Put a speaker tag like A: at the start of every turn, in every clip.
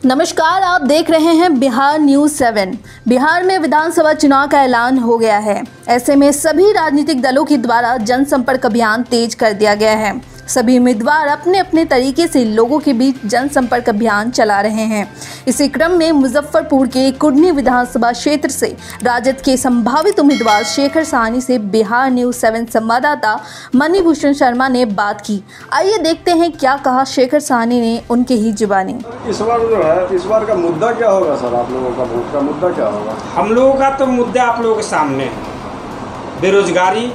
A: नमस्कार, आप देख रहे हैं बिहार न्यूज़ 7। बिहार में विधानसभा चुनाव का ऐलान हो गया है। ऐसे में सभी राजनीतिक दलों के द्वारा जनसंपर्क अभियान तेज कर दिया गया है। सभी उम्मीदवार अपने अपने तरीके से लोगों के बीच जनसंपर्क अभियान चला रहे हैं। इसी क्रम में मुजफ्फरपुर के कुढ़नी विधानसभा क्षेत्र से राजद के संभावित उम्मीदवार शेखर साहनी से बिहार न्यूज़ 7 संवाददाता मणिभूषण शर्मा ने बात की। आइए देखते हैं क्या कहा शेखर साहनी ने उनके ही जुबानी।
B: इस बार का मुद्दा क्या होगा सर? आप लोगों का वोट का मुद्दा क्या होगा?
C: हम लोगों का तो मुद्दा आप लोगों के सामने है। बेरोजगारी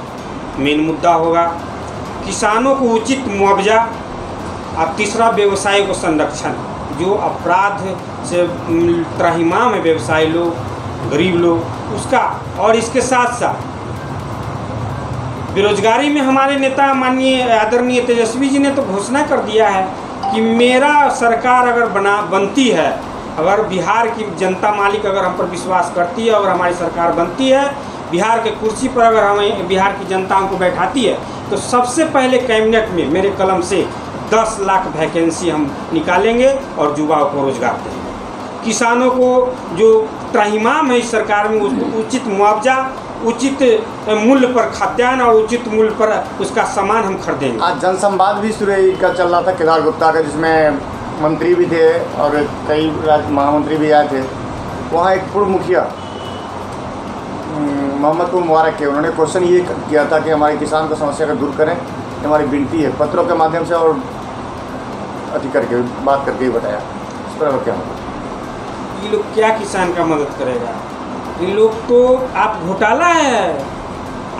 C: मेन मुद्दा होगा, किसानों को उचित मुआवजा और तीसरा व्यवसाय को संरक्षण। जो अपराध से त्राहिमाम है व्यवसायी लोग, गरीब लोग, उसका। और इसके साथ साथ बेरोजगारी में हमारे नेता माननीय आदरणीय तेजस्वी जी ने तो घोषणा कर दिया है कि मेरा सरकार अगर बनती है, अगर बिहार की जनता मालिक अगर हम पर विश्वास करती है और हमारी सरकार बनती है, बिहार के कुर्सी पर अगर हमें बिहार की जनता को बैठाती है, तो सबसे पहले कैबिनेट में मेरे कलम से 10 लाख वैकेंसी हम निकालेंगे और युवाओं को रोजगार देंगे। किसानों को जो त्राहिमाम है इस सरकार में, उसको उचित मुआवजा, उचित मूल्य पर खाद्यान्न और उचित मूल्य पर उसका सामान हम खरीदेंगे।
D: आज जनसंवाद भी सूर्य का चल रहा था केदार गुप्ता का, जिसमें मंत्री भी थे और कई महामंत्री भी आए थे। वहाँ एक पूर्व मुखिया मोहम्मद मुबारक के उन्होंने क्वेश्चन ये किया था कि हमारे किसान को समस्या को दूर करें, हमारी विनती है, पत्रों के माध्यम से और अति करके बात करके ही बताया। इस पर क्या होगा?
C: ये लोग क्या किसान का मदद करेगा? ये लोग तो आप घोटाला है।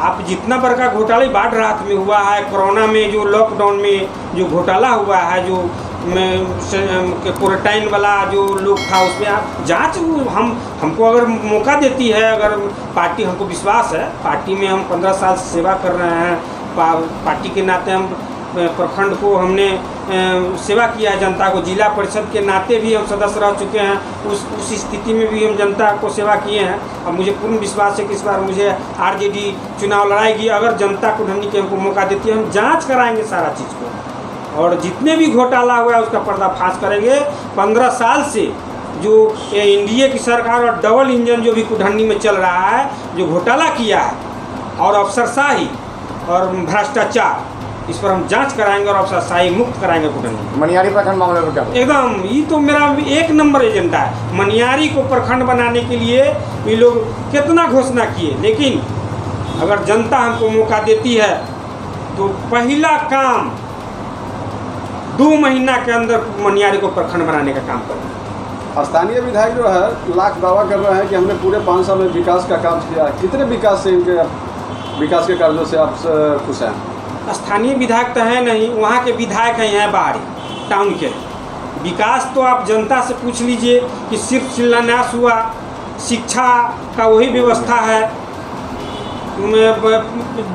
C: आप जितना बड़का घोटाला बाढ़ राहत में हुआ है, कोरोना में जो लॉकडाउन में जो घोटाला हुआ है, जो क्वारंटाइन वाला जो लोग था, उसमें आप जांच हमको अगर मौका देती है, अगर पार्टी, हमको विश्वास है पार्टी में, हम 15 साल से सेवा कर रहे हैं। पार्टी के नाते हम प्रखंड को हमने सेवा किया है, जनता को। जिला परिषद के नाते भी हम सदस्य रह चुके हैं। उस स्थिति में भी हम जनता को सेवा किए हैं। अब मुझे पूर्ण विश्वास है कि इस बार मुझे आरजेडी चुनाव लड़ाएगी। अगर जनता कुढ़नी के हमको मौका देती है, हम जाँच कराएँगे सारा चीज़ को, और जितने भी घोटाला हुआ है उसका पर्दाफाश करेंगे। 15 साल से जो एनडीए की सरकार और डबल इंजन जो भी कुढ़नी में चल रहा है, जो घोटाला किया है और अफसरशाही और भ्रष्टाचार, इस पर हम जांच कराएंगे और अफसरशाही मुक्त कराएंगे कुढ़नी।
D: मनियारी प्रखंड मामले में क्या?
C: एकदम, ये तो मेरा 1 नंबर एजेंडा है। मनियारी को प्रखंड बनाने के लिए ये लोग कितना घोषणा किए, लेकिन अगर जनता हमको मौका देती है तो पहला काम 2 महीना के अंदर मनियारी को प्रखंड बनाने का काम करें।
B: स्थानीय विधायक जो है लाख दावा कर रहे हैं कि हमने पूरे 5 साल में विकास का काम किया। कितने विकास से, इनके विकास के कार्यों से आप खुश हैं?
C: स्थानीय विधायक तो है नहीं, वहाँ के विधायक हैं यहाँ बाहरी टाउन के। विकास तो आप जनता से पूछ लीजिए कि सिर्फ शिलान्यास हुआ, शिक्षा का वही व्यवस्था है।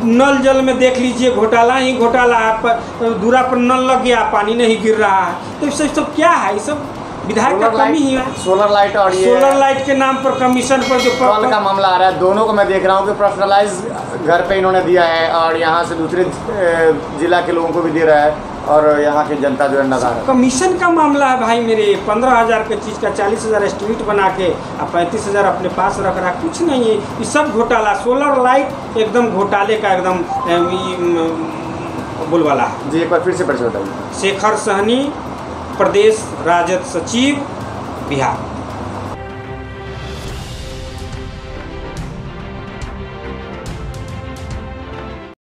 C: नल जल में देख लीजिए, घोटाला ही घोटाला है। दूरा पर नल लग गया, पानी नहीं गिर रहा है। तो ये सब क्या है? ये सब विधायक का कमी ही है।
D: सोलर लाइट और ये
C: सोलर लाइट के नाम पर कमीशन पर जो
D: कॉल का मामला आ रहा है, दोनों को मैं देख रहा हूँ कि पर्सनलाइज घर पे इन्होंने दिया है और यहाँ से दूसरे जिला के लोगों को भी दे रहा है, और यहाँ की जनता जो है नज़ारा है।
C: कमीशन का मामला है भाई मेरे। 15,000 के चीज़ का 40,000 एस्टिमेट बना के और 35,000 अपने पास रख रहा। कुछ नहीं है, ये सब घोटाला। सोलर लाइट एकदम घोटाले का एकदम बोलवाला है
D: जी। एक बार फिर से परिचय बताइए।
C: शेखर साहनी, प्रदेश राजद सचिव, बिहार।